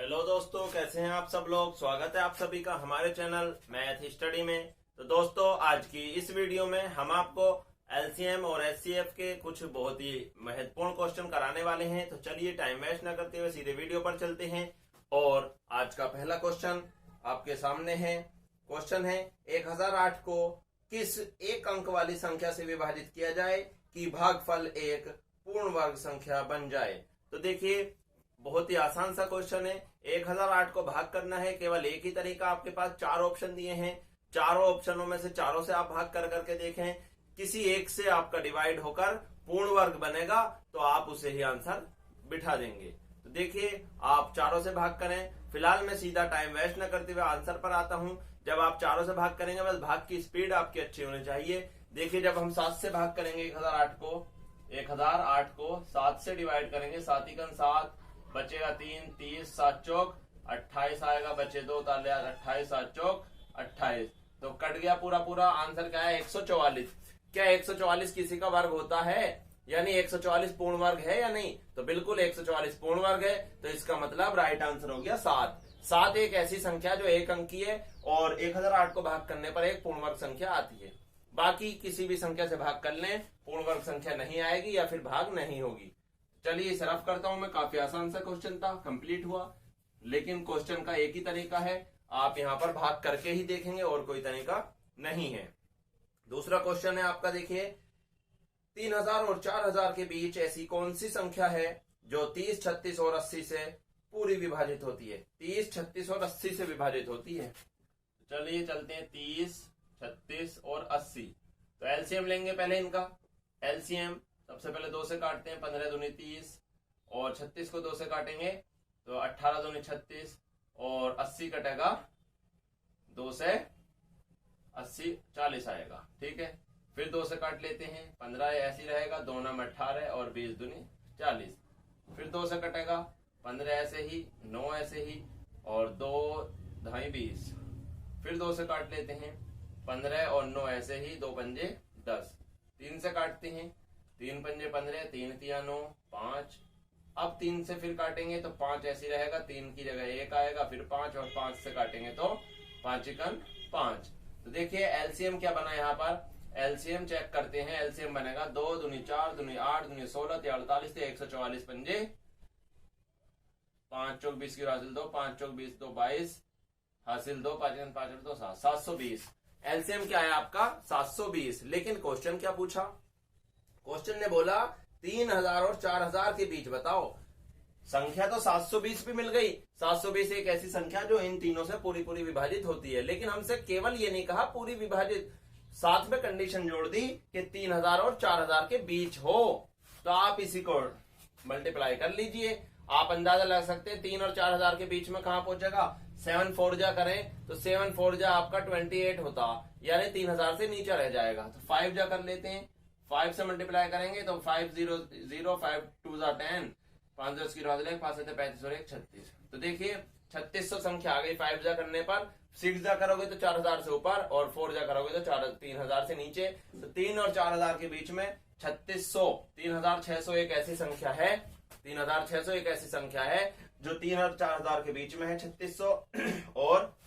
Hello दोस्तों, कैसे हैं आप सब लोग। स्वागत है आप सभी का हमारे चैनल मैथ स्टडी में। तो दोस्तों, आज की इस वीडियो में हम आपको एलसीएम और एचसीएफ के कुछ बहुत ही महत्वपूर्ण क्वेश्चन कराने वाले हैं। तो चलिए टाइम वेस्ट न करते हुए सीधे वीडियो पर चलते हैं। और आज का पहला क्वेश्चन आपके सामने है। क्वेश्चन है 1008 को किस एक अंक वाली संख्या से विभाजित किया जाए कि भागफल एक पूर्ण वर्ग संख्या बन जाए। तो देखिए, बहुत ही आसान सा क्वेश्चन है। 1008 को भाग करना है, केवल एक ही तरीका। आपके पास चार ऑप्शन दिए हैं, चारों ऑप्शनों में से चारों से आप भाग कर करके देखें, किसी एक से आपका डिवाइड होकर पूर्ण वर्ग बनेगा तो आप उसे ही आंसर बिठा देंगे। तो देखिए, आप चारों से भाग करें। फिलहाल मैं सीधा टाइम वेस्ट न करते हुए आंसर पर आता हूं। जब आप चारों से भाग करेंगे, बस भाग की स्पीड आपकी अच्छी होनी चाहिए। देखिए, जब हम 7 से भाग करेंगे 1008 को 7 से डिवाइड करेंगे, 7 ही 7 बचेगा 3, 30, 7 चौक 28 आएगा, बचे 2 ताले 28, 7 चौक 28। तो कट गया पूरा पूरा। आंसर क्या है? 144। क्या 144 किसी का वर्ग होता है? यानी 144 पूर्ण वर्ग है या नहीं? तो बिल्कुल 144 पूर्ण वर्ग है। तो इसका मतलब राइट आंसर हो गया 7। 7 एक ऐसी संख्या जो एक अंकी है और 1008 को भाग करने पर एक पूर्ण वर्ग संख्या आती है। बाकी किसी भी संख्या से भाग कर लें, पूर्ण वर्ग संख्या नहीं आएगी या फिर भाग नहीं होगी। चलिए इसे रफ करता हूं मैं। काफी आसान सा क्वेश्चन था, कंप्लीट हुआ। लेकिन क्वेश्चन का एक ही तरीका है, आप यहां पर भाग करके ही देखेंगे और कोई तरीका नहीं है। दूसरा क्वेश्चन है आपका, देखिए 3000 और 4000 के बीच ऐसी कौन सी संख्या है जो 30, 36 और 80 से पूरी विभाजित होती है। 30, 36 और 80 से विभाजित होती है। चलिए चलते हैं 30, 36 और 80। तो एलसीएम लेंगे पहले इनका। एलसीएम सबसे पहले 2 से काटते हैं, 15 दूनी 30 और 36 को 2 से काटेंगे तो 18 दूनी 36 और 80 कटेगा 2 से 80 40 आएगा। ठीक है, फिर 2 से काट लेते हैं, 15 ऐसे ही रहेगा, 2 नाम 18 और 20 दूनी 40। फिर 2 से कटेगा, 15 ऐसे ही, 9 ऐसे ही और 2 ढाई 20। फिर 2 से काट लेते हैं, 15 और 9 ऐसे ही, 2 पंजे 10। 3 से काटते हैं, 3 पंजे 15, 3 तिया 9, 5। अब 3 से फिर काटेंगे तो 5 ऐसी रहेगा, 3 की जगह 1 आएगा, फिर 5 और 5 से काटेंगे तो 5 एकन 5। तो देखिए एलसीएम क्या बना यहाँ पर। एलसीएम चेक करते हैं। एलसीएम बनेगा 2 दूनी 4 दूनी 8 दूनी 16 48 144 पंजे 5 चौक 20 की हासिल 2, 5 चौक 20 2 22 हासिल 2, 5 5 2 7 720। एलसीएम क्या है आपका? 720। लेकिन क्वेश्चन क्या पूछा? क्वेश्चन ने बोला 3000 और 4000 के बीच बताओ। संख्या तो 720 भी मिल गई। 720 एक ऐसी संख्या जो इन तीनों से पूरी पूरी विभाजित होती है। लेकिन हमसे केवल ये नहीं कहा पूरी विभाजित, साथ में कंडीशन जोड़ दी कि 3000 और 4000 के बीच हो। तो आप इसी को मल्टीप्लाई कर लीजिए। आप अंदाजा लगा सकते हैं 3 और 4000 के बीच में कहां पहुंचेगा। 7 4 जा करें तो 7 4 जा आपका 28 होता, यानी 3000 से नीचे रह जाएगा। तो 5 जा कर लेते हैं, 5 से मल्टीप्लाई करेंगे तो 5 0 0 5 2 10, 5 10 की 5 से 35 और 1 36। तो देखिए 3600 संख्या आ गई 5 जा करने पर। 6 जा करोगे तो 4000 से ऊपर और 4 जा करोगे तो 3000 से नीचे। तो 3 और 4000 के बीच में 3600, 3600 एक ऐसी संख्या है, 3600 एक ऐसी संख्या है जो 3 और 4000 के बीच में है, 3600 और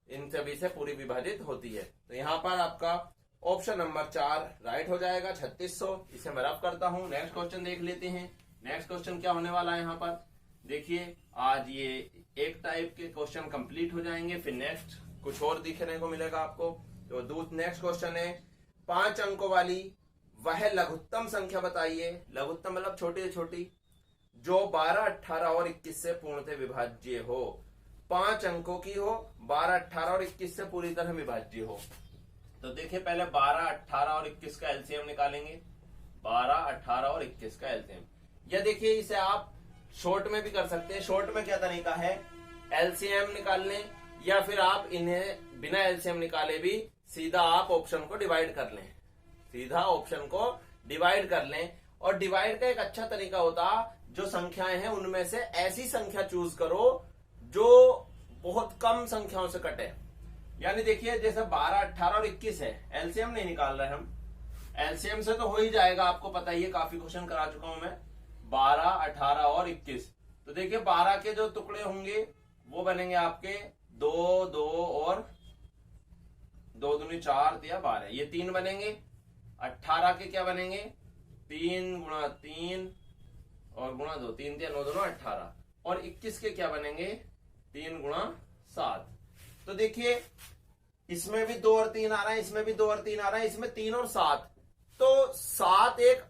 इन सभी से पूरी विभाजित होती है। तो यहाँ पर आपका ऑप्शन नंबर 4 राइट हो जाएगा, 3600। इसे मैं रफ करता हूं। नेक्स्ट क्वेश्चन देख लेते हैं। नेक्स्ट क्वेश्चन क्या होने वाला है यहाँ पर। देखिए, आज ये एक टाइप के क्वेश्चन कंप्लीट हो जाएंगे, फिर नेक्स्ट कुछ और दिखने को मिलेगा आपको। तो नेक्स्ट क्वेश्चन है 5 अंकों वाली वह लघुत्तम संख्या बताइए। लघुत्तम मतलब छोटी से छोटी, जो 12, 18 और 21 से पूर्णतः विभाज्य हो। 5 अंकों की हो, 12, 18 और 21 से पूरी तरह विभाज्य हो। तो देखिए पहले 12, 18 और 21 का एलसीएम निकालेंगे। 12, 18 और 21 का एलसीएम। या देखिए, इसे आप शॉर्ट में भी कर सकते हैं। शॉर्ट में क्या तरीका है, एलसीएम निकाल लें या फिर आप इन्हें बिना एलसीएम निकाले भी सीधा आप ऑप्शन को डिवाइड कर लें। सीधा ऑप्शन को डिवाइड कर लें। और डिवाइड का एक अच्छा तरीका होता, जो संख्याएं हैं उनमें से ऐसी संख्या चूज करो जो बहुत कम संख्याओं से कटे। यानी देखिए, जैसे 12, 18 और 21 है, एलसीएम नहीं निकाल रहे हम। एलसीएम से तो हो ही जाएगा, आपको पता ही है, काफी क्वेश्चन करा चुका हूं मैं। 12, 18 और 21। तो देखिए 12 के जो टुकड़े होंगे वो बनेंगे आपके 2 2 और 2 दूनी 4 या 12, ये 3 बनेंगे। 18 के क्या बनेंगे 3 गुणा 3 और गुणा 2, 3 3 9 दोनों 18। और 21 के क्या बनेंगे 3 गुणा 7। तो देखिए इसमें भी 2 और 3 आ रहा है, इसमें भी 2 और 3 आ रहा है, इसमें 3 और 7। तो 7 एक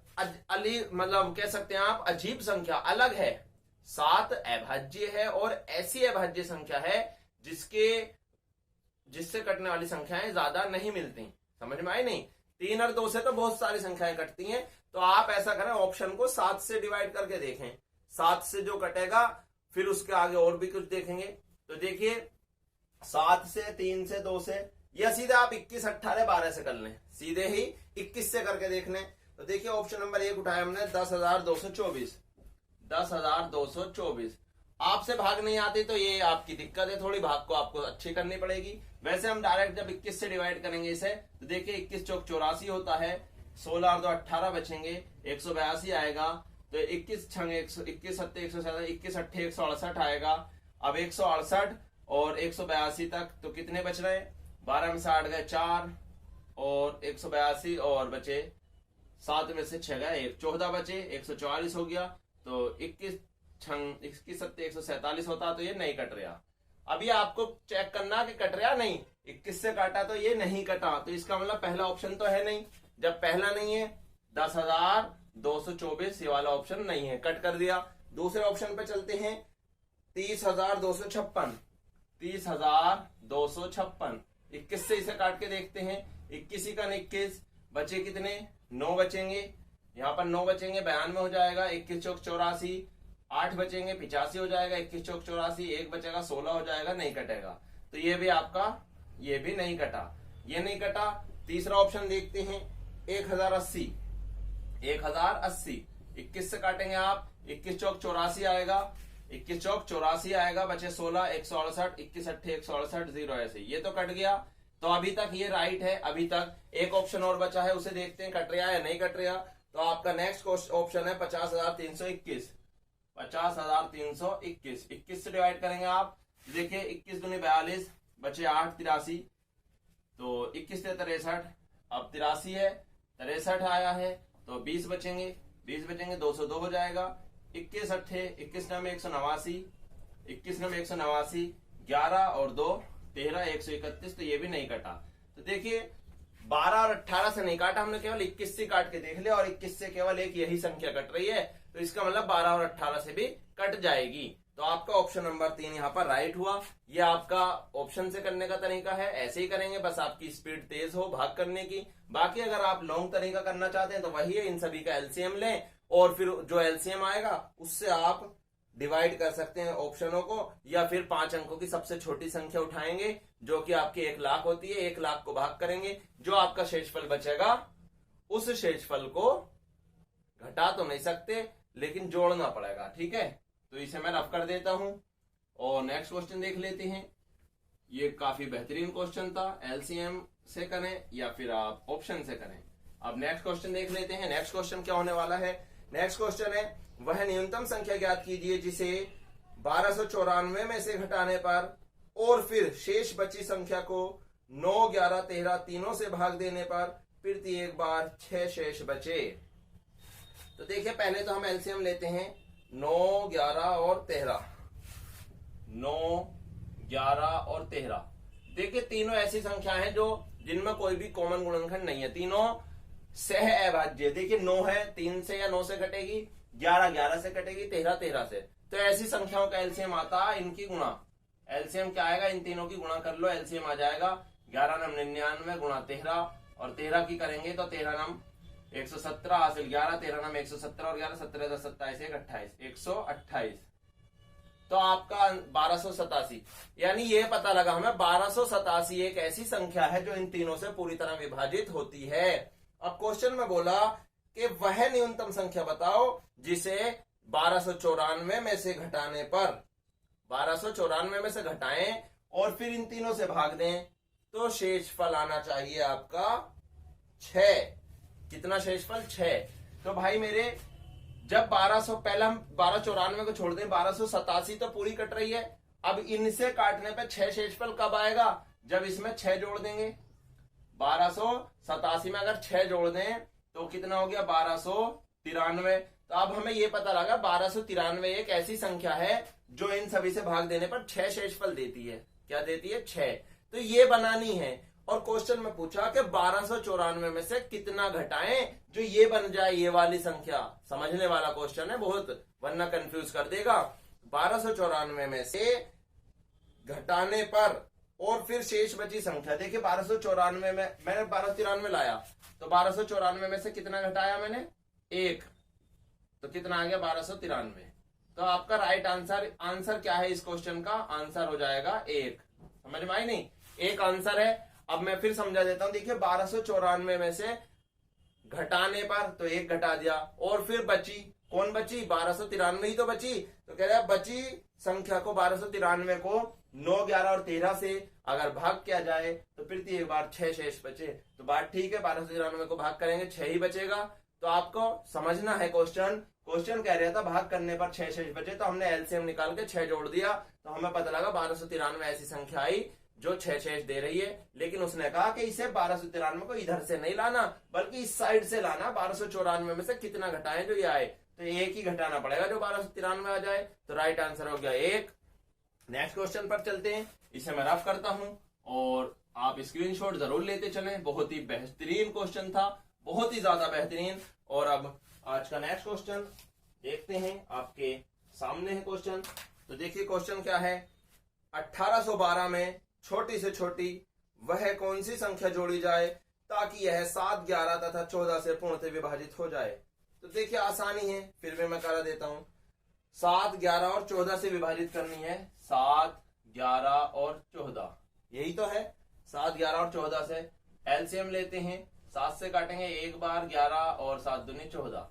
मतलब कह सकते हैं आप अजीब संख्या, अलग है। 7 अभाज्य है और ऐसी अभाज्य संख्या है जिससे कटने वाली संख्याएं ज्यादा नहीं मिलती। समझ में आई नहीं? 3 और 2 से तो बहुत सारी संख्याएं कटती हैं। तो आप ऐसा करें, ऑप्शन को 7 से डिवाइड करके देखें, 7 से जो कटेगा फिर उसके आगे और भी कुछ देखेंगे। तो देखिए 7 से, 3 से, 2 से, या सीधे आप 21 18 12 से कर लें, सीधे ही 21 से करके देख लें। तो देखिए ऑप्शन नंबर 1 उठाया हमने 10,224, 10,224। आपसे भाग नहीं आती तो ये आपकी दिक्कत है, थोड़ी भाग को आपको अच्छी करनी पड़ेगी। वैसे हम डायरेक्ट जब 21 से डिवाइड करेंगे इसे, तो देखिए 21 चौक 84 होता है, 16 और 2 18 बचेंगे, 182 आएगा। तो 21 छंग 21 सत्ते 167, 21 अट्ठे 168 आएगा। अब 168 और 182 तक तो कितने बच रहे? 12 में से 8 गए 4 और 182 और बचे 7 में से 6 गए 1, 14 बचे, 144 हो गया। तो 21 छंग 21 सत्ते 147 होता, तो ये नहीं कट रहा। अभी आपको चेक करना कि कट रहा नहीं, 21 से काटा तो ये नहीं कटा, तो इसका मतलब पहला ऑप्शन तो है नहीं। जब पहला नहीं है 10,224 ये वाला ऑप्शन नहीं है, कट कर दिया। दूसरे ऑप्शन पे चलते हैं, 30,256, 30,256, 21 से इसे काट के देखते हैं, 21 का 21 बचे कितने 9 बचेंगे, यहाँ पर 9 बचेंगे 92 हो जाएगा, 21 चौक 84, 8 बचेंगे 85 हो जाएगा, 21 चौक 84, 1 बचेगा 16 हो जाएगा, नहीं कटेगा। तो ये भी आपका, ये भी नहीं कटा, ये नहीं कटा। तीसरा ऑप्शन देखते हैं 1080, 1080, 21 से काटेंगे आप, 21 चौक 84 आएगा, 21 चौक 84 आएगा, बचे 16, 168, 21 अट्ठे 168, 0 ऐसे, ये तो कट गया। तो अभी तक ये राइट है। अभी तक एक ऑप्शन और बचा है, उसे देखते हैं कट रहा है या नहीं कट रहा। तो आपका नेक्स्ट ऑप्शन है 50,321, 50,321, 21 से डिवाइड करेंगे आप, देखिए 21 दूनी 42, बचे 8 83, तो 21 से 63, अब 83 है, 63 आया है, तो 20 बचेंगे, 20 बचेंगे 202 हो जाएगा, 21 अट्ठे 21 में 189, 21 में 189, 11 और 2 13, 131, तो ये भी नहीं कटा। तो देखिए 12 और 18 से नहीं काटा हमने, केवल 21 से काट के देख लिया और 21 से केवल एक यही संख्या कट रही है, तो इसका मतलब 12 और 18 से भी कट जाएगी। तो आपका ऑप्शन नंबर 3 यहाँ पर राइट हुआ। ये आपका ऑप्शन से करने का तरीका है, ऐसे ही करेंगे, बस आपकी स्पीड तेज हो भाग करने की। बाकी अगर आप लॉन्ग तरीका करना चाहते हैं तो वही है, इन सभी का एलसीएम लें और फिर जो एलसीएम आएगा उससे आप डिवाइड कर सकते हैं ऑप्शनों को, या फिर 5 अंकों की सबसे छोटी संख्या उठाएंगे जो कि आपकी 1 लाख होती है, 1 लाख को भाग करेंगे, जो आपका शेषफल बचेगा उस शेषफल को घटा तो नहीं सकते लेकिन जोड़ना पड़ेगा। ठीक है, तो इसे मैं रफ कर देता हूं और नेक्स्ट क्वेश्चन देख लेते हैं। ये काफी बेहतरीन क्वेश्चन था, एलसीएम से करें या फिर आप ऑप्शन से करें। अब नेक्स्ट क्वेश्चन देख लेते हैं। नेक्स्ट क्वेश्चन क्या होने वाला है? नेक्स्ट क्वेश्चन है, वह न्यूनतम संख्या ज्ञात कीजिए जिसे 1294 में से घटाने पर और फिर शेष बची संख्या को 9, 11, 13 तीनों से भाग देने पर प्रत्येक बार 6 शेष बचे। तो देखिए पहले तो हम एलसीएम लेते हैं, 9, 11 और 13, 9, 11 और 13। देखिए तीनों ऐसी संख्या हैं जो जिनमें कोई भी कॉमन गुणनखंड नहीं है, तीनों सह अभाज्य। देखिए 9 है, 3 से या 9 से कटेगी, 11 11 से कटेगी, 13 13 से। तो ऐसी संख्याओं का एलसीएम आता है, इनकी गुणा। एलसीएम क्या आएगा? इन तीनों की गुणा कर लो, एलसीएम आ जाएगा 11 नम 99 गुणा 13, और 13 की करेंगे तो 13 नम 117 हासिल 11, 13 नम 117 और 11 17 10 27 1 28, 128। तो आपका 1287, यानी ये पता लगा हमें 1287 एक ऐसी संख्या है जो इन तीनों से पूरी तरह विभाजित होती है। अब क्वेश्चन में बोला कि वह न्यूनतम संख्या बताओ जिसे 1294 में से घटाने पर, 1294 में से घटाएं और फिर इन तीनों से भाग दें तो शेषफल आना चाहिए आपका 6। कितना शेषफल? 6। तो भाई मेरे जब 1200, पहले हम 1294 को छोड़ दें, 1287 तो पूरी कट रही है, अब इनसे काटने पे 6 शेषफल कब आएगा, जब इसमें 6 जोड़ देंगे। 1287 में अगर 6 जोड़ दें तो कितना हो गया 1293। तो अब हमें यह पता लगा 1293 एक ऐसी संख्या है जो इन सभी से भाग देने पर 6 शेषफल देती है। क्या देती है? 6। तो ये बनानी है और क्वेश्चन में पूछा कि 1294 में से कितना घटाएं जो ये बन जाए ये वाली संख्या। समझने वाला क्वेश्चन है बहुत, वरना कंफ्यूज कर देगा। 1294 में से घटाने पर और फिर शेष बची संख्या, देखिए 1294 में मैंने 1293 लाया तो 1294 में से कितना घटाया मैंने? 1। तो कितना आ गया? 1293। तो आपका राइट आंसर क्या है इस क्वेश्चन का? आंसर हो जाएगा 1। समझ में आई नहीं? 1 आंसर है। अब मैं फिर समझा देता हूं। देखिए 1294 में से घटाने पर तो 1 घटा दिया और फिर बची, कौन बची? 1293 ही तो बची। तो कह रहा है बची संख्या को 1293 को 9, 11 और 13 से अगर भाग किया जाए तो फिर एक बार 6 शेष बचे। तो बात ठीक है, 1293 को भाग करेंगे 6 ही बचेगा। तो आपको समझना है क्वेश्चन कह रहा था भाग करने पर 6 शेष बचे, तो हमने एलसीएम निकाल के 6 जोड़ दिया तो हमें पता लगा 1293 ऐसी संख्या आई जो 6 शेष दे रही है। लेकिन उसने कहा कि इसे 1293 को इधर से नहीं लाना बल्कि इस साइड से लाना। 1294 में से कितना घटाएं जो ये आए, तो 1 ही घटाना पड़ेगा जो 1293 आ जाए। तो राइट आंसर हो गया 1। नेक्स्ट क्वेश्चन पर चलते हैं। इसे मैं रफ करता हूं और आप स्क्रीनशॉट जरूर लेते चलें। बहुत ही बेहतरीन क्वेश्चन था, बहुत ही ज्यादा बेहतरीन। और अब आज का नेक्स्ट क्वेश्चन देखते हैं, आपके सामने है क्वेश्चन। तो देखिए क्वेश्चन क्या है। 1812 में छोटी से छोटी वह कौन सी संख्या जोड़ी जाए ताकि यह 7, 11 तथा 14 से पूर्णतः विभाजित हो जाए। तो देखिए आसानी है, फिर भी मैं करा देता हूं। 7, 11 और 14 से विभाजित करनी है। 7, 11 और 14 यही तो है। 7, 11 और 14 से एलसीएम लेते हैं। 7 से काटेंगे 1 बार 11 और 7 दूनी 14।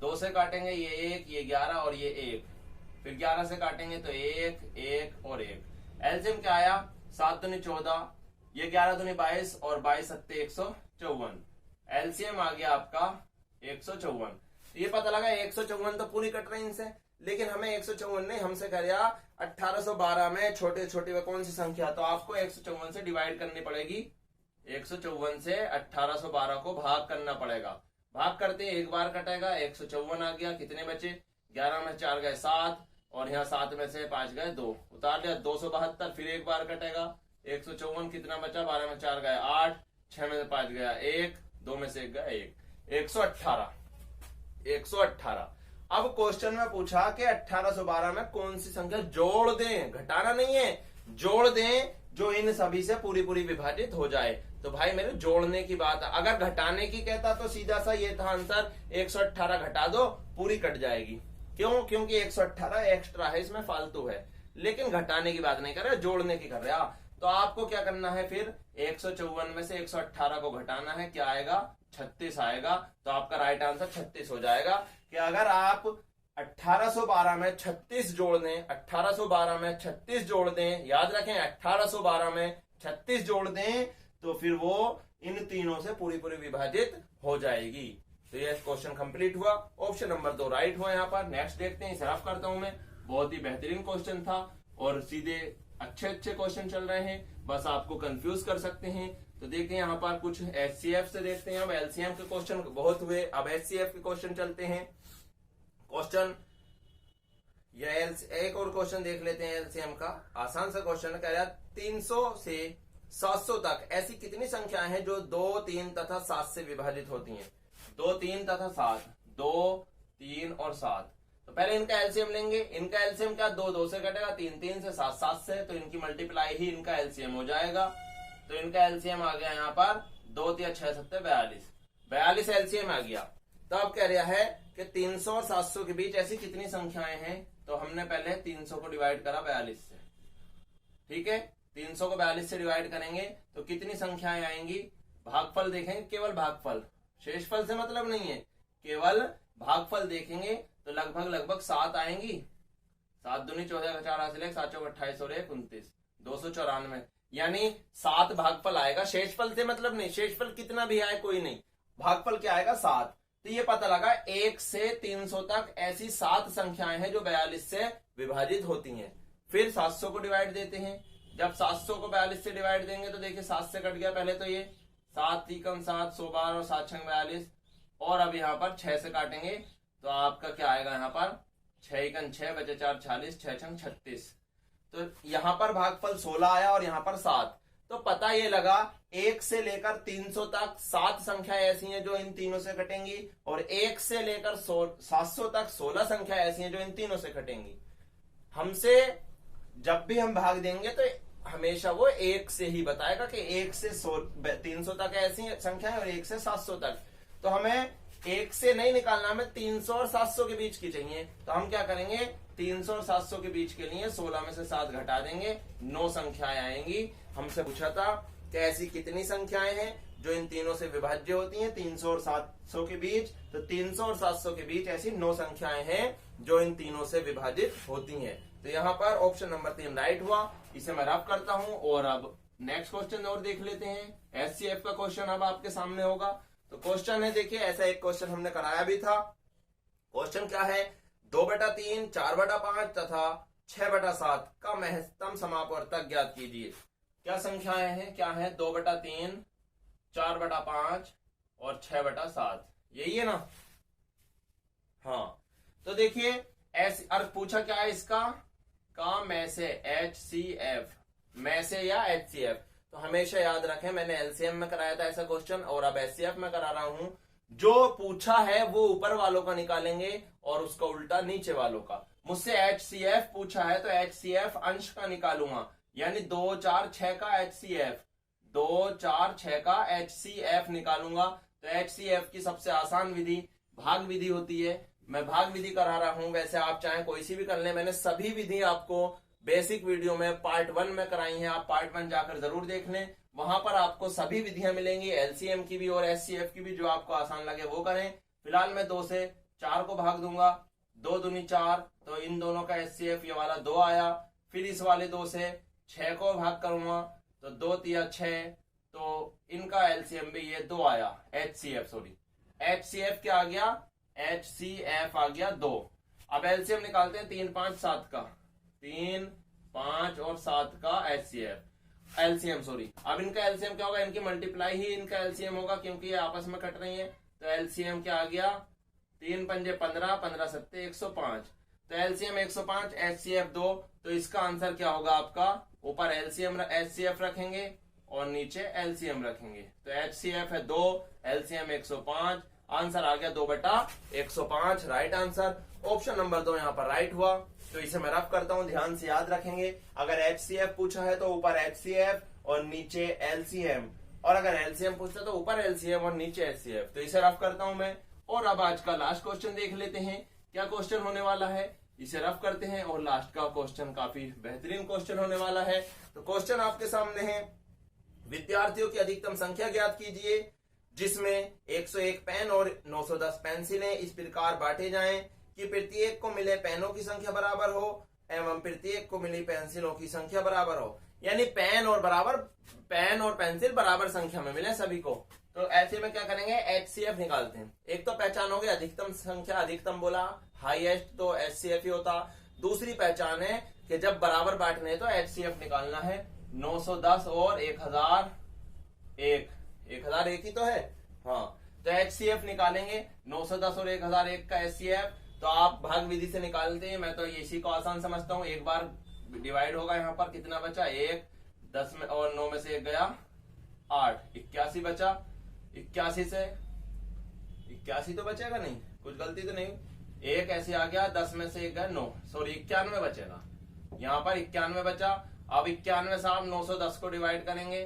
2 से काटेंगे ये 1, ये 11 और ये 1। फिर 11 से काटेंगे तो 1, 1 और 1। एलसीएम क्या आया? 7 दूनी 14, ये 11 दूनी 22 और 22 सत्ते 154। एलसीएम आ गया आपका 154। ये पता लगा 154 तो पूरी कट रही इनसे, लेकिन हमें 154 नहीं, हमसे कह रहा 1812 में छोटे छोटे वह कौन सी संख्या। तो आपको 154 से डिवाइड करनी पड़ेगी। 154 से 1812 को भाग करना पड़ेगा। भाग करते एक बार कटेगा, 154 आ गया। कितने बचे? 11 में 4 गए 7 और यहाँ 7 में से 5 गए 2, उतार लिया 272। फिर एक बार कटेगा 154, कितना बचा? 12 में 4 गए 8, 6 में से 5 गया 1, 2 में से 1 गया 1। 118। 118। अब क्वेश्चन में पूछा कि 1812 में कौन सी संख्या जोड़ दें, घटाना नहीं है, जोड़ दें जो इन सभी से पूरी पूरी विभाजित हो जाए। तो भाई मेरे जोड़ने की बात है। अगर घटाने की कहता तो सीधा सा ये था आंसर, 118 घटा दो पूरी कट जाएगी। क्यों? क्योंकि 118 एक्स्ट्रा है, इसमें फालतू है। लेकिन घटाने की बात नहीं कर रहे, जोड़ने की कर रहे। तो आपको क्या करना है फिर? 154 में से 118 को घटाना है। क्या आएगा? 36 आएगा। तो आपका राइट आंसर 36 हो जाएगा। कि अगर आप 1812 में 36 जोड़ दें, 1812 में 36 जोड़ दें, याद रखें 1812 में 36 जोड़ दें तो फिर वो इन तीनों से पूरी पूरी विभाजित हो जाएगी। तो ये क्वेश्चन कंप्लीट हुआ। ऑप्शन नंबर 2 राइट हुआ यहाँ पर। नेक्स्ट देखते हैं, इसे रफ करता हूं मैं। बहुत ही बेहतरीन क्वेश्चन था और सीधे अच्छे क्वेश्चन चल रहे हैं, बस आपको कंफ्यूज कर सकते हैं। तो देखते हैं यहाँ पर कुछ एचसीएफ से देखते हैं। अब एलसीएम के क्वेश्चन बहुत हुए, अब एचसीएफ के क्वेश्चन चलते हैं। क्वेश्चन एक और क्वेश्चन देख लेते हैं एलसीएम का। आसान सा क्वेश्चन कह रहा है 300 से 700 तक ऐसी कितनी संख्याएं हैं जो 2, 3 तथा 7 से विभाजित होती हैं। 2, 3 तथा 7, 2, 3 और 7। तो पहले इनका एलसीएम लेंगे। इनका एलसीएम क्या? 2, 2 से कटेगा, 3, 3 से, 7, 7 से, तो इनकी मल्टीप्लाई ही इनका एलसीएम हो जाएगा। तो इनका एलसीएम आ गया यहाँ पर 2, 3, 6, 7, 42। 42 एलसीएम आ गया। तो अब कह रहा है कि 300 और 700 के बीच ऐसी कितनी संख्याएं हैं। तो हमने पहले 300 को डिवाइड करा 42 से, ठीक है। 300 को 42 से डिवाइड करेंगे तो कितनी संख्याएं आएंगी। भागफल देखेंगे, केवल भागफल, शेषफल से मतलब नहीं है, केवल भागफल देखेंगे तो लगभग 7 आएंगी। 7 दूनी 14 का 4 हासिल है, 7 चौक 28 और 1 29, 294। यानी 7 भागफल आएगा। शेषफल से मतलब नहीं, शेषफल कितना भी आए कोई नहीं, भागफल क्या आएगा 7। तो ये पता लगा 1 से 300 तक ऐसी 7 संख्याएं हैं जो 42 से विभाजित होती हैं। फिर 700 को डिवाइड देते हैं। जब 700 को 42 से डिवाइड देंगे तो देखिए 7 से कट गया पहले तो ये 7 3 7 112 और 7 6 42 और अब यहाँ पर 6 से काटेंगे तो आपका क्या आएगा यहाँ पर 6 6 बचे 4 46 6 6 36। तो यहाँ पर भागफल 16 आया और यहाँ पर 7। तो पता ये लगा 1 से लेकर 300 तक 7 संख्या ऐसी हैं जो इन तीनों से कटेंगी और 1 से लेकर 700 तक 16 संख्या ऐसी हैं जो इन तीनों से कटेंगी। हमसे जब भी हम भाग देंगे तो हमेशा वो 1 से ही बताएगा कि 1 से 300 तक ऐसी संख्या है और 1 से 700 तक। तो हमें 1 से नहीं निकालना, हमें 300 और 700 के बीच की चाहिए। तो हम क्या करेंगे 300 और 700 के बीच के लिए 16 में से 7 घटा देंगे, 9 संख्याएं आएंगी। हमसे पूछा था कि ऐसी कितनी संख्याएं हैं जो इन तीनों से विभाज्य होती हैं 300 और 700 के बीच। तो 300 और 700 के बीच ऐसी 9 संख्याएं हैं जो इन तीनों से विभाजित होती हैं। तो यहाँ पर ऑप्शन नंबर 3 राइट हुआ। इसे मैं रफ करता हूं और अब नेक्स्ट क्वेश्चन और देख लेते हैं। एचसीएफ का क्वेश्चन अब आपके सामने होगा। तो क्वेश्चन है, देखिए ऐसा एक क्वेश्चन हमने कराया भी था। क्वेश्चन क्या है, 2/3, 4/5 तथा 6/7 का महत्तम समापवर्तक ज्ञात कीजिए। क्या संख्याएं हैं, क्या है 2/3, 4/5 और 6/7, यही है ना। हाँ, तो देखिए ऐसे अर्थ पूछा क्या है इसका, का में से एचसीएफ, में से या एचसीएफ। तो हमेशा याद रखें मैंने एलसीएम में कराया था ऐसा क्वेश्चन और अब एचसीएफ में करा रहा हूं। जो पूछा है वो ऊपर वालों का निकालेंगे और उसका उल्टा नीचे वालों का। मुझसे एचसीएफ पूछा है तो एचसीएफ अंश का निकालूंगा, यानी 2 4 6 का एचसीएफ, 2 4 6 का एचसीएफ निकालूंगा। तो एचसीएफ की सबसे आसान विधि भाग विधि होती है। मैं भाग विधि करा रहा हूं, वैसे आप चाहें कोई सी भी कर लें। मैंने सभी विधि आपको बेसिक वीडियो में पार्ट 1 में कराई है, आप पार्ट 1 जाकर जरूर देख लें। वहां पर आपको सभी विधियां मिलेंगी, एलसीएम की भी और एचसीएफ की भी, जो आपको आसान लगे वो करें। फिलहाल मैं 2 से 4 को भाग दूंगा, 2 दूनी 4, तो इन दोनों का एचसीएफ ये वाला 2 आया। फिर इस वाले 2 से 6 को भाग करूंगा तो 2 तिया 6, तो इनका एलसीएम भी ये 2 आया। एचसीएफ सॉरी एचसीएफ क्या आ गया, एचसीएफ आ गया 2। अब एलसीएम निकालते हैं 3 5 7 का, 3 5 और 7 का एचसीएफ एलसीएम सॉरी। अब इनका एलसीएम क्या होगा, इनकी मल्टीप्लाई ही इनका एलसीएम होगा क्योंकि ये आपस में कट रही हैं। तो एलसीएम क्या आ गया, 3 पंजे 15, 15 सत्ते 105। तो एलसीएम 105, एचसीएफ 2। तो इसका आंसर क्या होगा आपका, ऊपर एलसीएम एचसीएफ रखेंगे और नीचे एलसीएम रखेंगे। तो एचसीएफ है 2, एलसीएम 105, आंसर आ गया 2/105 राइट आंसर। ऑप्शन नंबर 2 यहाँ पर राइट हुआ। तो इसे मैं रफ करता हूं, ध्यान से याद रखेंगे। अगर एचसीएफ पूछा है तो ऊपर एचसीएफ और नीचे एलसीएम, और अगर एलसीएम पूछता है तो ऊपर एलसीएम और नीचे एचसीएफ। तो इसे रफ करता हूं मैं। और अब आज का लास्ट क्वेश्चन देख लेते हैं, क्या क्वेश्चन होने वाला है, इसे रफ करते हैं। और लास्ट का क्वेश्चन काफी बेहतरीन क्वेश्चन होने वाला है। तो क्वेश्चन आपके सामने है, विद्यार्थियों की अधिकतम संख्या ज्ञात कीजिए जिसमें 101 पेन और 910 पेंसिलें इस प्रकार बांटे जाएं कि प्रत्येक को मिले पेनों की संख्या बराबर हो एवं प्रत्येक को मिली पेंसिलों की संख्या बराबर हो। यानी पेन और पेंसिल बराबर संख्या में मिले सभी को। तो ऐसे में क्या करेंगे, एचसीएफ निकालते हैं। एक तो पहचान हो गई अधिकतम संख्या, अधिकतम बोला हाईएस्ट तो एचसीएफ ही होता। दूसरी पहचान है कि जब बराबर बांटने तो एचसीएफ निकालना है। 910 और 1001, 1001 ही तो है। हाँ, तो एचसीएफ निकालेंगे 910 और 1001 का एचसीएफ। तो आप भाग विधि से निकालते हैं, मैं तो इसी को आसान समझता हूँ। एक बार डिवाइड होगा, यहाँ पर कितना बचा, 1, 10 में और 9 में से 1 गया 8, 81 बचा। 81 से 81 तो बचेगा नहीं, कुछ गलती तो नहीं, 1 ऐसे आ गया, 10 में से 1 गया 9, सॉरी 91 बचेगा। यहाँ पर 91 बचा। अब 91 से आप 910 को डिवाइड करेंगे,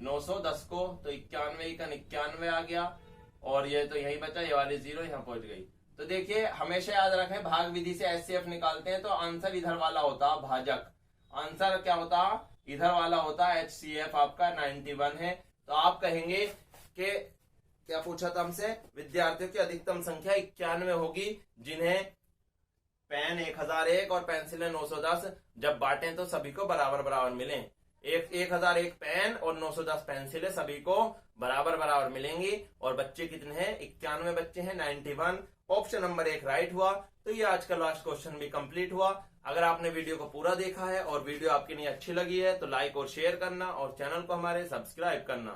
910 को, तो 91 का 91 आ गया और ये तो यही बचा, ये वाली 0 यहाँ पहुंच गई। तो देखिए हमेशा याद रखें, भाग विधि से एचसीएफ निकालते हैं तो आंसर इधर वाला होता भाजक। आंसर क्या होता, इधर वाला होता। एचसीएफ आपका 91 है। तो आप कहेंगे कि क्या पूछा था हमसे, विद्यार्थियों की अधिकतम संख्या 91 होगी जिन्हें पेन 1001 और पेंसिलें 910 जब बांटें तो सभी को बराबर बराबर मिले। 1001 पेन और 910 पेंसिलें सभी को बराबर बराबर मिलेंगी। और बच्चे कितने हैं, 91 बच्चे हैं, 91। ऑप्शन नंबर 1 राइट हुआ। तो ये आज का लास्ट क्वेश्चन भी कंप्लीट हुआ। अगर आपने वीडियो को पूरा देखा है और वीडियो आपके लिए अच्छी लगी है तो लाइक और शेयर करना और चैनल को हमारे सब्सक्राइब करना।